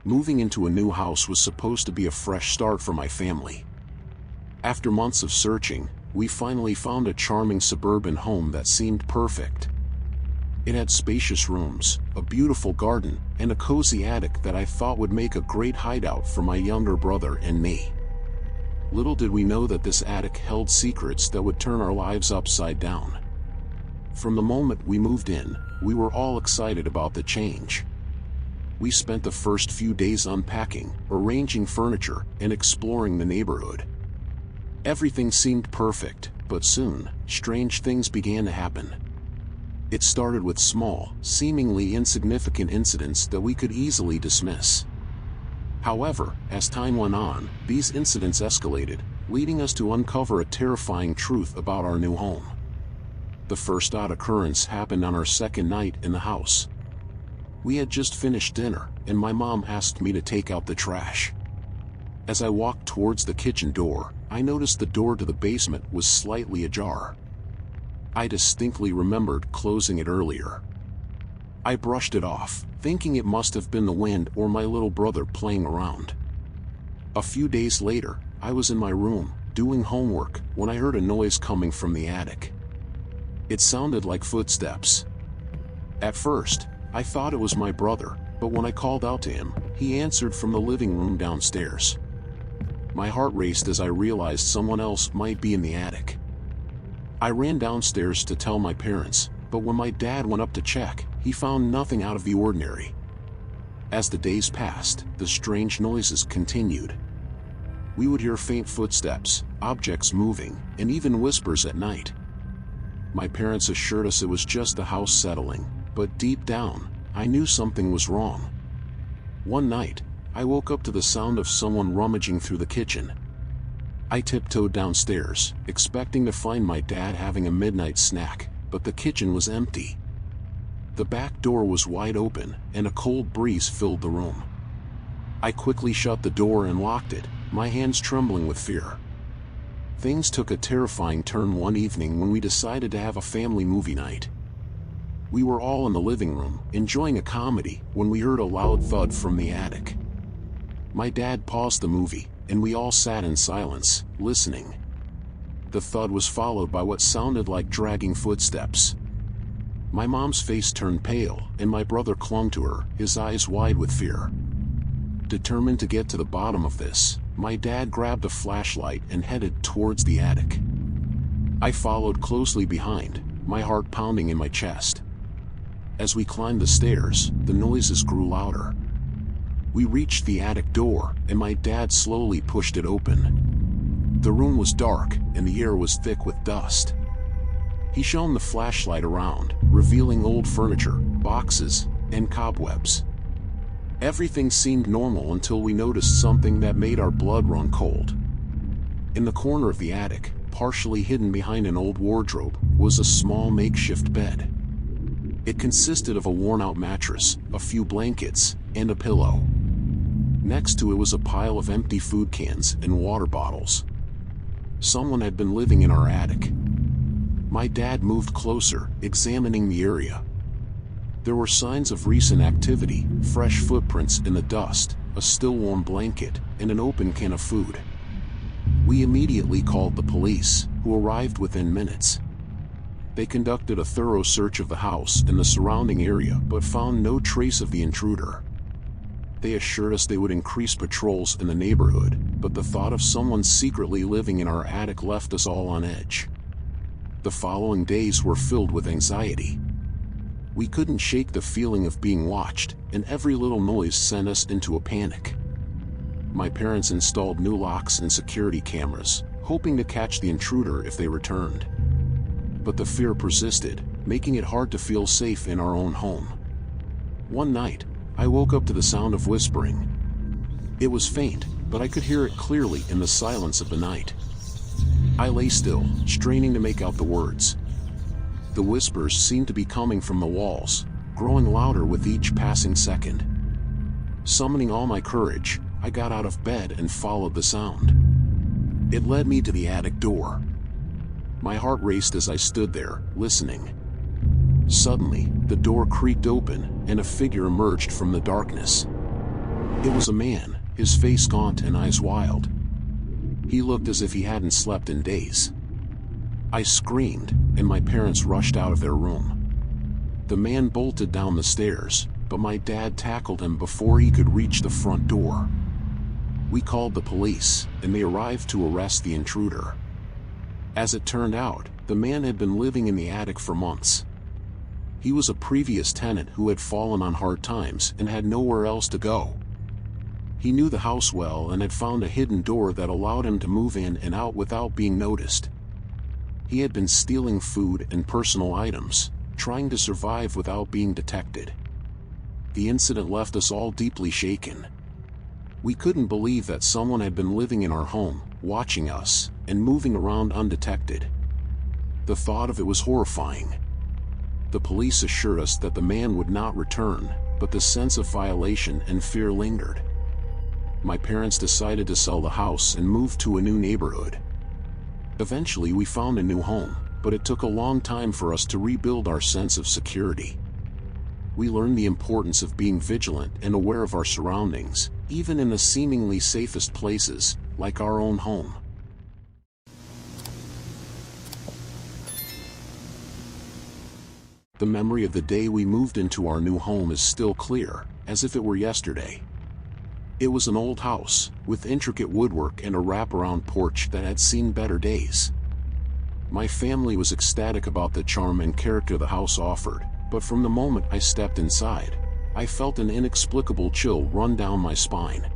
Moving into a new house was supposed to be a fresh start for my family. After months of searching, we finally found a charming suburban home that seemed perfect. It had spacious rooms, a beautiful garden, and a cozy attic that I thought would make a great hideout for my younger brother and me. Little did we know that this attic held secrets that would turn our lives upside down. From the moment we moved in, we were all excited about the change. We spent the first few days unpacking, arranging furniture, and exploring the neighborhood. Everything seemed perfect, but soon, strange things began to happen. It started with small, seemingly insignificant incidents that we could easily dismiss. However, as time went on, these incidents escalated, leading us to uncover a terrifying truth about our new home. The first odd occurrence happened on our second night in the house. We had just finished dinner, and my mom asked me to take out the trash. As I walked towards the kitchen door, I noticed the door to the basement was slightly ajar. I distinctly remembered closing it earlier. I brushed it off, thinking it must have been the wind or my little brother playing around. A few days later, I was in my room, doing homework, when I heard a noise coming from the attic. It sounded like footsteps. At first, I thought it was my brother, but when I called out to him, he answered from the living room downstairs. My heart raced as I realized someone else might be in the attic. I ran downstairs to tell my parents, but when my dad went up to check, he found nothing out of the ordinary. As the days passed, the strange noises continued. We would hear faint footsteps, objects moving, and even whispers at night. My parents assured us it was just the house settling, but deep down, I knew something was wrong. One night, I woke up to the sound of someone rummaging through the kitchen. I tiptoed downstairs, expecting to find my dad having a midnight snack, but the kitchen was empty. The back door was wide open, and a cold breeze filled the room. I quickly shut the door and locked it, my hands trembling with fear. Things took a terrifying turn one evening when we decided to have a family movie night. We were all in the living room, enjoying a comedy, when we heard a loud thud from the attic. My dad paused the movie, and we all sat in silence, listening. The thud was followed by what sounded like dragging footsteps. My mom's face turned pale, and my brother clung to her, his eyes wide with fear. Determined to get to the bottom of this, my dad grabbed a flashlight and headed towards the attic. I followed closely behind, my heart pounding in my chest. As we climbed the stairs, the noises grew louder. We reached the attic door, and my dad slowly pushed it open. The room was dark, and the air was thick with dust. He shone the flashlight around, revealing old furniture, boxes, and cobwebs. Everything seemed normal until we noticed something that made our blood run cold. In the corner of the attic, partially hidden behind an old wardrobe, was a small makeshift bed. It consisted of a worn-out mattress, a few blankets, and a pillow. Next to it was a pile of empty food cans and water bottles. Someone had been living in our attic. My dad moved closer, examining the area. There were signs of recent activity, fresh footprints in the dust, a still warm blanket, and an open can of food. We immediately called the police, who arrived within minutes. They conducted a thorough search of the house and the surrounding area but found no trace of the intruder. They assured us they would increase patrols in the neighborhood, but the thought of someone secretly living in our attic left us all on edge. The following days were filled with anxiety. We couldn't shake the feeling of being watched, and every little noise sent us into a panic. My parents installed new locks and security cameras, hoping to catch the intruder if they returned. But the fear persisted, making it hard to feel safe in our own home. One night, I woke up to the sound of whispering. It was faint, but I could hear it clearly in the silence of the night. I lay still, straining to make out the words. The whispers seemed to be coming from the walls, growing louder with each passing second. Summoning all my courage, I got out of bed and followed the sound. It led me to the attic door. My heart raced as I stood there, listening. Suddenly, the door creaked open, and a figure emerged from the darkness. It was a man, his face gaunt and eyes wild. He looked as if he hadn't slept in days. I screamed, and my parents rushed out of their room. The man bolted down the stairs, but my dad tackled him before he could reach the front door. We called the police, and they arrived to arrest the intruder. As it turned out, the man had been living in the attic for months. He was a previous tenant who had fallen on hard times and had nowhere else to go. He knew the house well and had found a hidden door that allowed him to move in and out without being noticed. He had been stealing food and personal items, trying to survive without being detected. The incident left us all deeply shaken. We couldn't believe that someone had been living in our home, watching us, and moving around undetected. The thought of it was horrifying. The police assured us that the man would not return, but the sense of violation and fear lingered. My parents decided to sell the house and move to a new neighborhood. Eventually we found a new home, but it took a long time for us to rebuild our sense of security. We learned the importance of being vigilant and aware of our surroundings, even in the seemingly safest places, like our own home. The memory of the day we moved into our new home is still clear, as if it were yesterday. It was an old house, with intricate woodwork and a wraparound porch that had seen better days. My family was ecstatic about the charm and character the house offered, but from the moment I stepped inside, I felt an inexplicable chill run down my spine.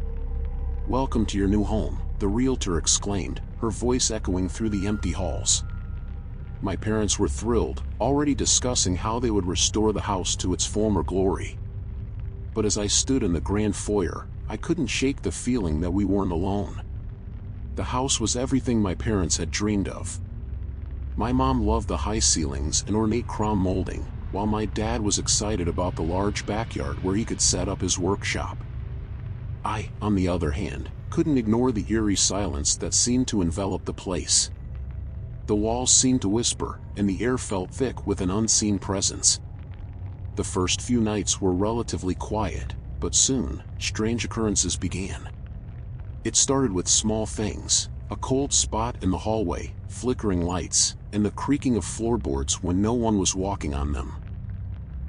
"Welcome to your new home," the realtor exclaimed, her voice echoing through the empty halls. My parents were thrilled, already discussing how they would restore the house to its former glory. But as I stood in the grand foyer, I couldn't shake the feeling that we weren't alone. The house was everything my parents had dreamed of. My mom loved the high ceilings and ornate crown molding, while my dad was excited about the large backyard where he could set up his workshop. I, on the other hand, couldn't ignore the eerie silence that seemed to envelop the place. The walls seemed to whisper, and the air felt thick with an unseen presence. The first few nights were relatively quiet, but soon, strange occurrences began. It started with small things: a cold spot in the hallway, flickering lights, and the creaking of floorboards when no one was walking on them.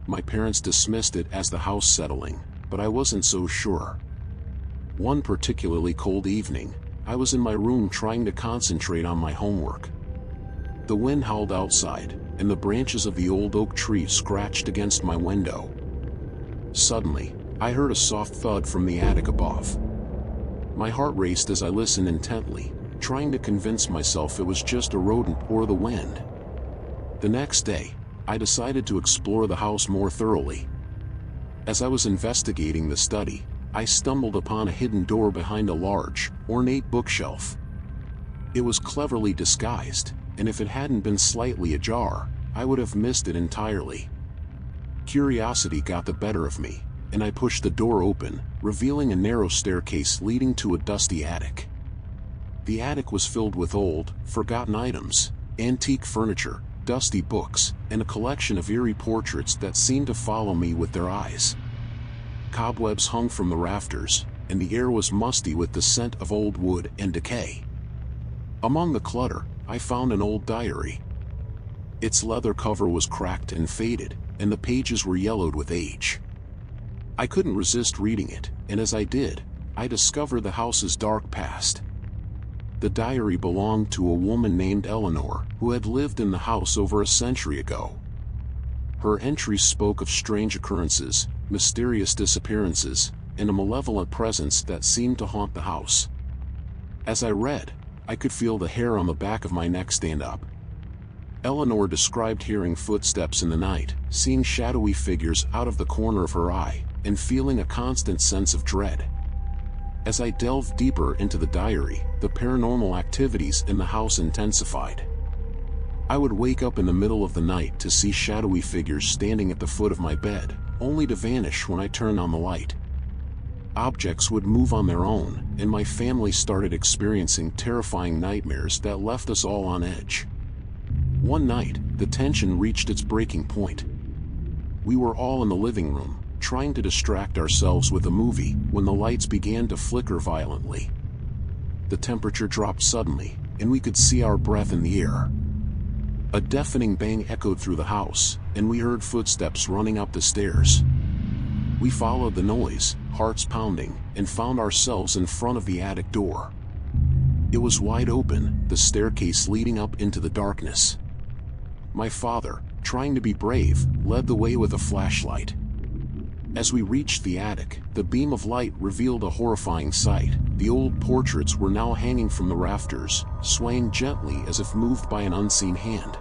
My parents dismissed it as the house settling, but I wasn't so sure. One particularly cold evening, I was in my room trying to concentrate on my homework. The wind howled outside, and the branches of the old oak tree scratched against my window. Suddenly, I heard a soft thud from the attic above. My heart raced as I listened intently, trying to convince myself it was just a rodent or the wind. The next day, I decided to explore the house more thoroughly. As I was investigating the study, I stumbled upon a hidden door behind a large, ornate bookshelf. It was cleverly disguised, and if it hadn't been slightly ajar, I would have missed it entirely. Curiosity got the better of me, and I pushed the door open, revealing a narrow staircase leading to a dusty attic. The attic was filled with old, forgotten items, antique furniture, dusty books, and a collection of eerie portraits that seemed to follow me with their eyes. Cobwebs hung from the rafters, and the air was musty with the scent of old wood and decay. Among the clutter, I found an old diary. Its leather cover was cracked and faded, and the pages were yellowed with age. I couldn't resist reading it, and as I did, I discovered the house's dark past. The diary belonged to a woman named Eleanor, who had lived in the house over a century ago. Her entries spoke of strange occurrences, mysterious disappearances, and a malevolent presence that seemed to haunt the house. As I read, I could feel the hair on the back of my neck stand up. Eleanor described hearing footsteps in the night, seeing shadowy figures out of the corner of her eye, and feeling a constant sense of dread. As I delved deeper into the diary, the paranormal activities in the house intensified. I would wake up in the middle of the night to see shadowy figures standing at the foot of my bed, only to vanish when I turned on the light. Objects would move on their own, and my family started experiencing terrifying nightmares that left us all on edge. One night, the tension reached its breaking point. We were all in the living room, trying to distract ourselves with a movie when the lights began to flicker violently. The temperature dropped suddenly, and we could see our breath in the air. A deafening bang echoed through the house, and we heard footsteps running up the stairs. We followed the noise, hearts pounding, and found ourselves in front of the attic door. It was wide open, the staircase leading up into the darkness. My father, trying to be brave, led the way with a flashlight. As we reached the attic, the beam of light revealed a horrifying sight. The old portraits were now hanging from the rafters, swaying gently as if moved by an unseen hand.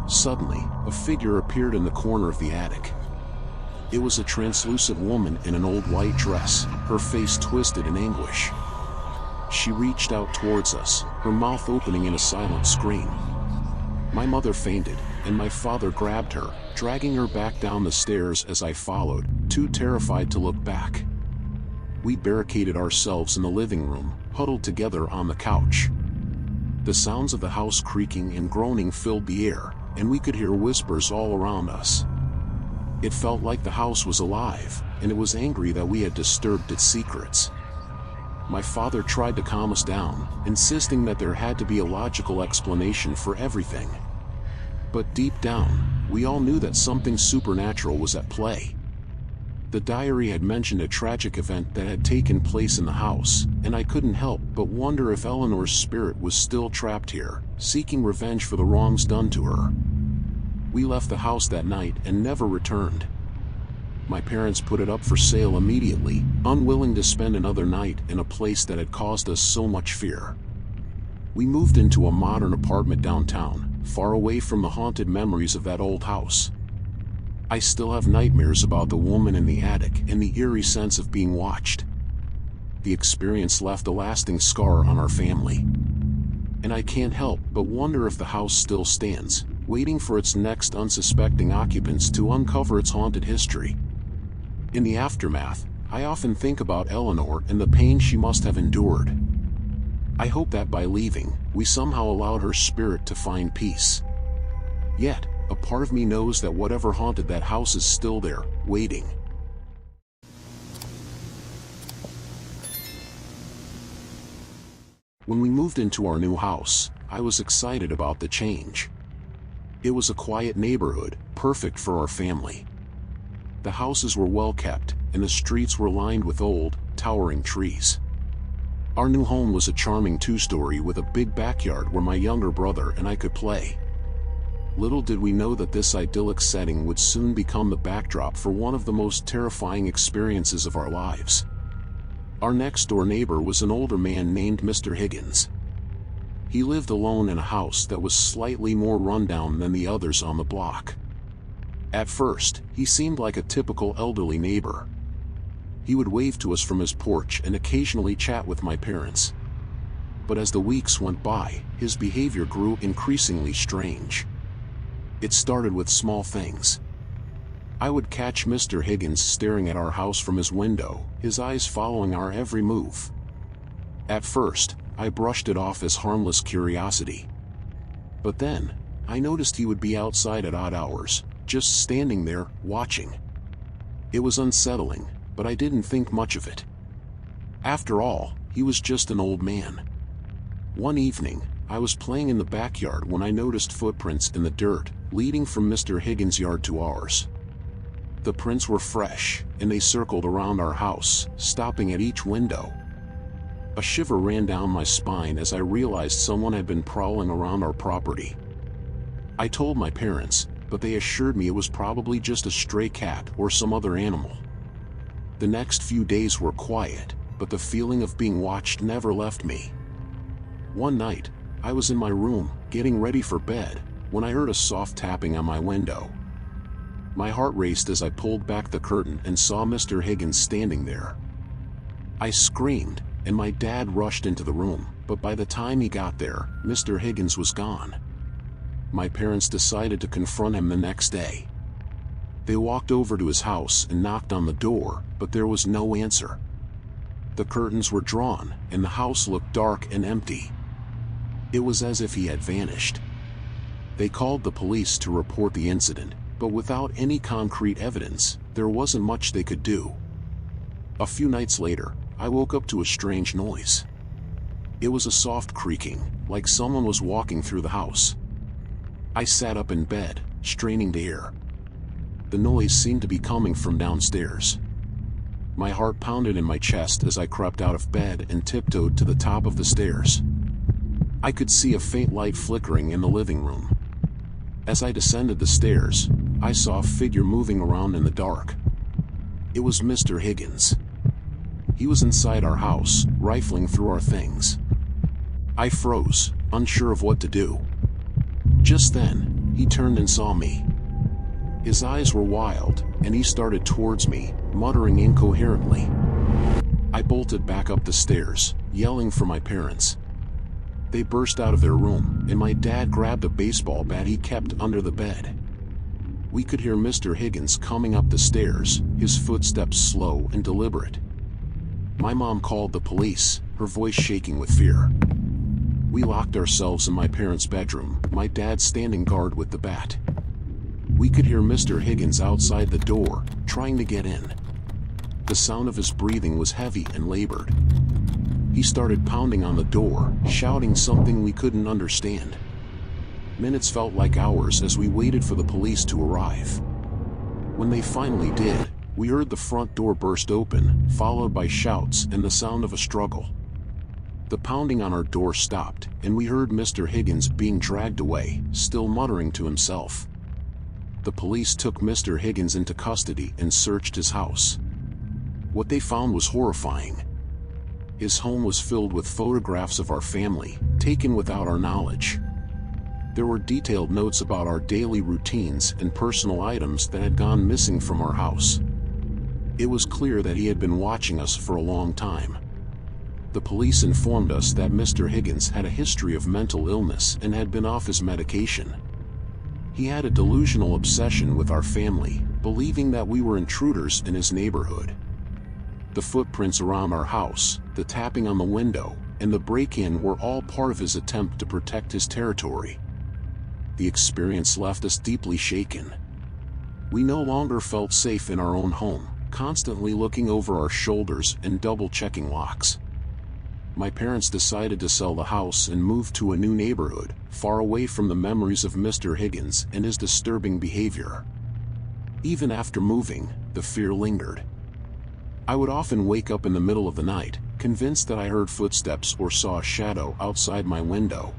Suddenly, a figure appeared in the corner of the attic. It was a translucent woman in an old white dress, her face twisted in anguish. She reached out towards us, her mouth opening in a silent scream. My mother fainted, and my father grabbed her, dragging her back down the stairs as I followed, too terrified to look back. We barricaded ourselves in the living room, huddled together on the couch. The sounds of the house creaking and groaning filled the air, and we could hear whispers all around us. It felt like the house was alive, and it was angry that we had disturbed its secrets. My father tried to calm us down, insisting that there had to be a logical explanation for everything. But deep down, we all knew that something supernatural was at play. The diary had mentioned a tragic event that had taken place in the house, and I couldn't help but wonder if Eleanor's spirit was still trapped here, seeking revenge for the wrongs done to her. We left the house that night and never returned. My parents put it up for sale immediately, unwilling to spend another night in a place that had caused us so much fear. We moved into a modern apartment downtown, far away from the haunted memories of that old house. I still have nightmares about the woman in the attic and the eerie sense of being watched. The experience left a lasting scar on our family. And I can't help but wonder if the house still stands, waiting for its next unsuspecting occupants to uncover its haunted history. In the aftermath, I often think about Eleanor and the pain she must have endured. I hope that by leaving, we somehow allowed her spirit to find peace. Yet, a part of me knows that whatever haunted that house is still there, waiting. When we moved into our new house, I was excited about the change. It was a quiet neighborhood, perfect for our family. The houses were well kept, and the streets were lined with old, towering trees. Our new home was a charming two-story with a big backyard where my younger brother and I could play. Little did we know that this idyllic setting would soon become the backdrop for one of the most terrifying experiences of our lives. Our next-door neighbor was an older man named Mr. Higgins. He lived alone in a house that was slightly more rundown than the others on the block. At first, he seemed like a typical elderly neighbor. He would wave to us from his porch and occasionally chat with my parents. But as the weeks went by, his behavior grew increasingly strange. It started with small things. I would catch Mr. Higgins staring at our house from his window, his eyes following our every move. At first, I brushed it off as harmless curiosity. But then, I noticed he would be outside at odd hours, just standing there, watching. It was unsettling, but I didn't think much of it. After all, he was just an old man. One evening, I was playing in the backyard when I noticed footprints in the dirt, leading from Mr. Higgins' yard to ours. The prints were fresh, and they circled around our house, stopping at each window. A shiver ran down my spine as I realized someone had been prowling around our property. I told my parents, but they assured me it was probably just a stray cat or some other animal. The next few days were quiet, but the feeling of being watched never left me. One night, I was in my room, getting ready for bed, when I heard a soft tapping on my window. My heart raced as I pulled back the curtain and saw Mr. Higgins standing there. I screamed, and my dad rushed into the room, but by the time he got there, Mr. Higgins was gone. My parents decided to confront him the next day. They walked over to his house and knocked on the door, but there was no answer. The curtains were drawn, and the house looked dark and empty. It was as if he had vanished. They called the police to report the incident, but without any concrete evidence, there wasn't much they could do. A few nights later, I woke up to a strange noise. It was a soft creaking, like someone was walking through the house. I sat up in bed, straining to hear. The noise seemed to be coming from downstairs. My heart pounded in my chest as I crept out of bed and tiptoed to the top of the stairs. I could see a faint light flickering in the living room. As I descended the stairs, I saw a figure moving around in the dark. It was Mr. Higgins. He was inside our house, rifling through our things. I froze, unsure of what to do. Just then, he turned and saw me. His eyes were wild, and he started towards me, muttering incoherently. I bolted back up the stairs, yelling for my parents. They burst out of their room, and my dad grabbed a baseball bat he kept under the bed. We could hear Mr. Higgins coming up the stairs, his footsteps slow and deliberate. My mom called the police, her voice shaking with fear. We locked ourselves in my parents' bedroom, my dad standing guard with the bat. We could hear Mr. Higgins outside the door, trying to get in. The sound of his breathing was heavy and labored. He started pounding on the door, shouting something we couldn't understand. Minutes felt like hours as we waited for the police to arrive. When they finally did, we heard the front door burst open, followed by shouts and the sound of a struggle. The pounding on our door stopped, and we heard Mr. Higgins being dragged away, still muttering to himself. The police took Mr. Higgins into custody and searched his house. What they found was horrifying. His home was filled with photographs of our family, taken without our knowledge. There were detailed notes about our daily routines and personal items that had gone missing from our house. It was clear that he had been watching us for a long time. The police informed us that Mr. Higgins had a history of mental illness and had been off his medication. He had a delusional obsession with our family, believing that we were intruders in his neighborhood. The footprints around our house, the tapping on the window, and the break-in were all part of his attempt to protect his territory. The experience left us deeply shaken. We no longer felt safe in our own home, constantly looking over our shoulders and double-checking locks. My parents decided to sell the house and move to a new neighborhood, far away from the memories of Mr. Higgins and his disturbing behavior. Even after moving, the fear lingered. I would often wake up in the middle of the night, convinced that I heard footsteps or saw a shadow outside my window.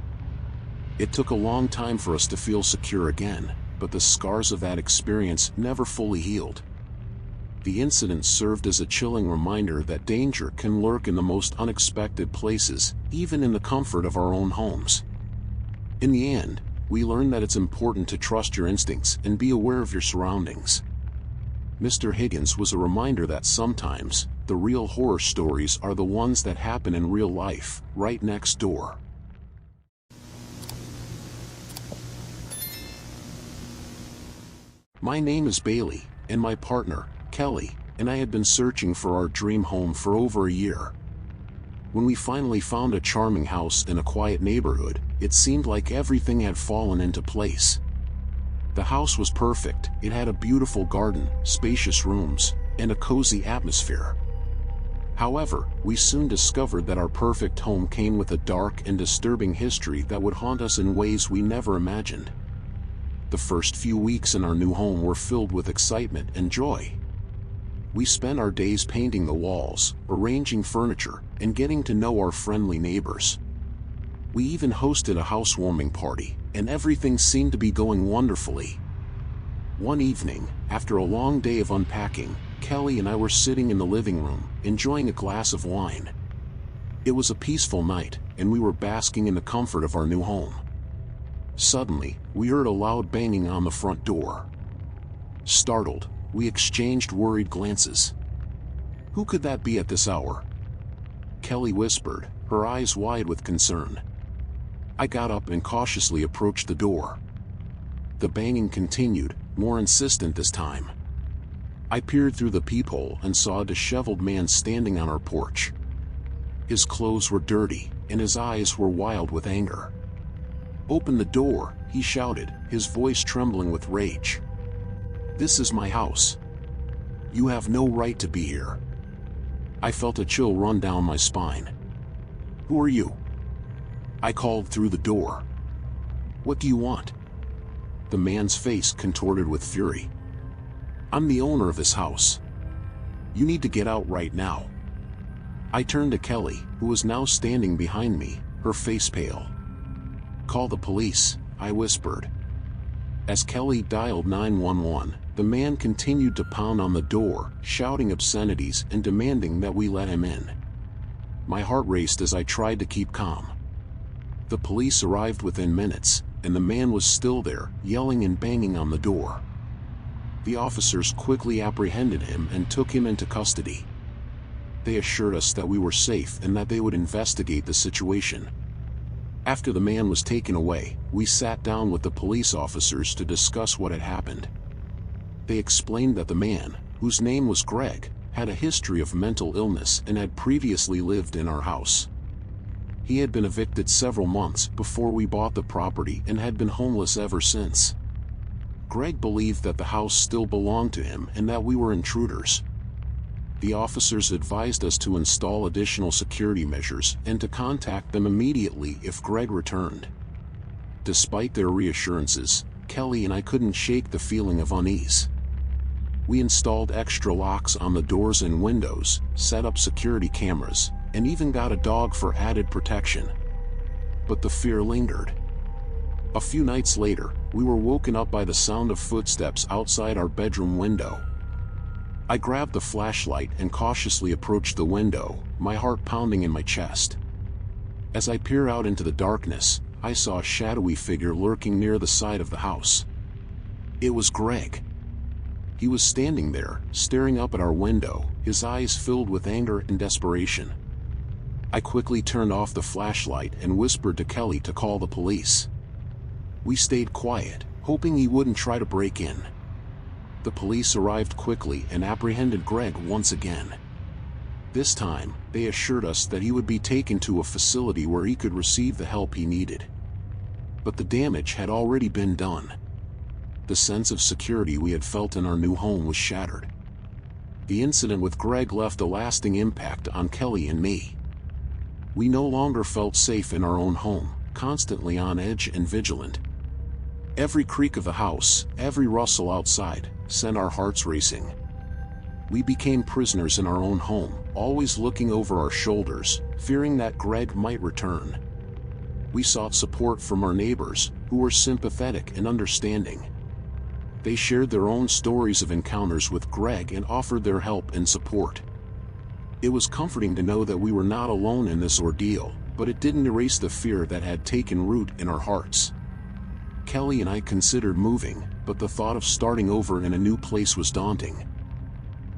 It took a long time for us to feel secure again, but the scars of that experience never fully healed. The incident served as a chilling reminder that danger can lurk in the most unexpected places, even in the comfort of our own homes. In the end, we learned that it's important to trust your instincts and be aware of your surroundings. Mr. Higgins was a reminder that sometimes, the real horror stories are the ones that happen in real life, right next door. My name is Bailey, and my partner, Kelly, and I had been searching for our dream home for over a year. When we finally found a charming house in a quiet neighborhood, it seemed like everything had fallen into place. The house was perfect. It had a beautiful garden, spacious rooms, and a cozy atmosphere. However, we soon discovered that our perfect home came with a dark and disturbing history that would haunt us in ways we never imagined. The first few weeks in our new home were filled with excitement and joy. We spent our days painting the walls, arranging furniture, and getting to know our friendly neighbors. We even hosted a housewarming party, and everything seemed to be going wonderfully. One evening, after a long day of unpacking, Kelly and I were sitting in the living room, enjoying a glass of wine. It was a peaceful night, and we were basking in the comfort of our new home. Suddenly, we heard a loud banging on the front door. Startled, we exchanged worried glances. Who could that be at this hour? Kelly whispered, her eyes wide with concern. I got up and cautiously approached the door. The banging continued, more insistent this time. I peered through the peephole and saw a disheveled man standing on our porch. His clothes were dirty, and his eyes were wild with anger. "Open the door," he shouted, his voice trembling with rage. This is my house. You have no right to be here." I felt a chill run down my spine. "Who are you?" I called through the door. "What do you want?" The man's face contorted with fury. "I'm the owner of this house. You need to get out right now." I turned to Kelly, who was now standing behind me, her face pale. "Call the police," I whispered. As Kelly dialed 911, the man continued to pound on the door, shouting obscenities and demanding that we let him in. My heart raced as I tried to keep calm. The police arrived within minutes, and the man was still there, yelling and banging on the door. The officers quickly apprehended him and took him into custody. They assured us that we were safe and that they would investigate the situation. After the man was taken away, we sat down with the police officers to discuss what had happened. They explained that the man, whose name was Greg, had a history of mental illness and had previously lived in our house. He had been evicted several months before we bought the property and had been homeless ever since. Greg believed that the house still belonged to him and that we were intruders. The officers advised us to install additional security measures and to contact them immediately if Greg returned. Despite their reassurances, Kelly and I couldn't shake the feeling of unease. We installed extra locks on the doors and windows, set up security cameras, and even got a dog for added protection. But the fear lingered. A few nights later, we were woken up by the sound of footsteps outside our bedroom window. I grabbed the flashlight and cautiously approached the window, my heart pounding in my chest. As I peered out into the darkness, I saw a shadowy figure lurking near the side of the house. It was Greg. He was standing there, staring up at our window, his eyes filled with anger and desperation. I quickly turned off the flashlight and whispered to Kelly to call the police. We stayed quiet, hoping he wouldn't try to break in. The police arrived quickly and apprehended Greg once again. This time, they assured us that he would be taken to a facility where he could receive the help he needed. But the damage had already been done. The sense of security we had felt in our new home was shattered. The incident with Greg left a lasting impact on Kelly and me. We no longer felt safe in our own home, constantly on edge and vigilant. Every creak of the house, every rustle outside, sent our hearts racing. We became prisoners in our own home, always looking over our shoulders, fearing that Greg might return. We sought support from our neighbors, who were sympathetic and understanding. They shared their own stories of encounters with Greg and offered their help and support. It was comforting to know that we were not alone in this ordeal, but it didn't erase the fear that had taken root in our hearts. Kelly and I considered moving, but the thought of starting over in a new place was daunting.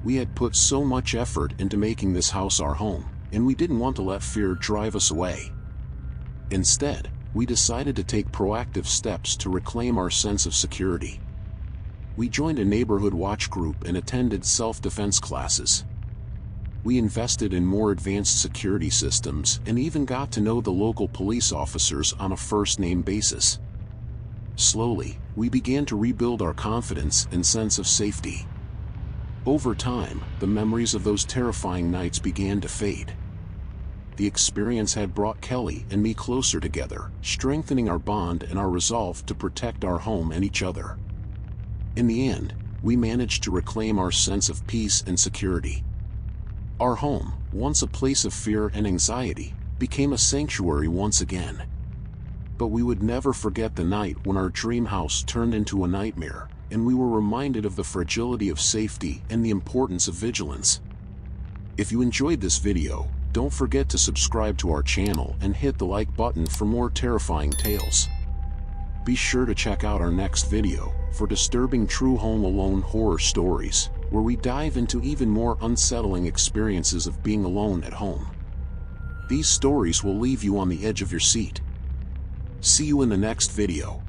We had put so much effort into making this house our home, and we didn't want to let fear drive us away. Instead, we decided to take proactive steps to reclaim our sense of security. We joined a neighborhood watch group and attended self-defense classes. We invested in more advanced security systems and even got to know the local police officers on a first-name basis. Slowly, we began to rebuild our confidence and sense of safety. Over time, the memories of those terrifying nights began to fade. The experience had brought Kelly and me closer together, strengthening our bond and our resolve to protect our home and each other. In the end, we managed to reclaim our sense of peace and security. Our home, once a place of fear and anxiety, became a sanctuary once again. But we would never forget the night when our dream house turned into a nightmare, and we were reminded of the fragility of safety and the importance of vigilance. If you enjoyed this video, don't forget to subscribe to our channel and hit the like button for more terrifying tales. Be sure to check out our next video for disturbing true home alone horror stories, where we dive into even more unsettling experiences of being alone at home. These stories will leave you on the edge of your seat. See you in the next video.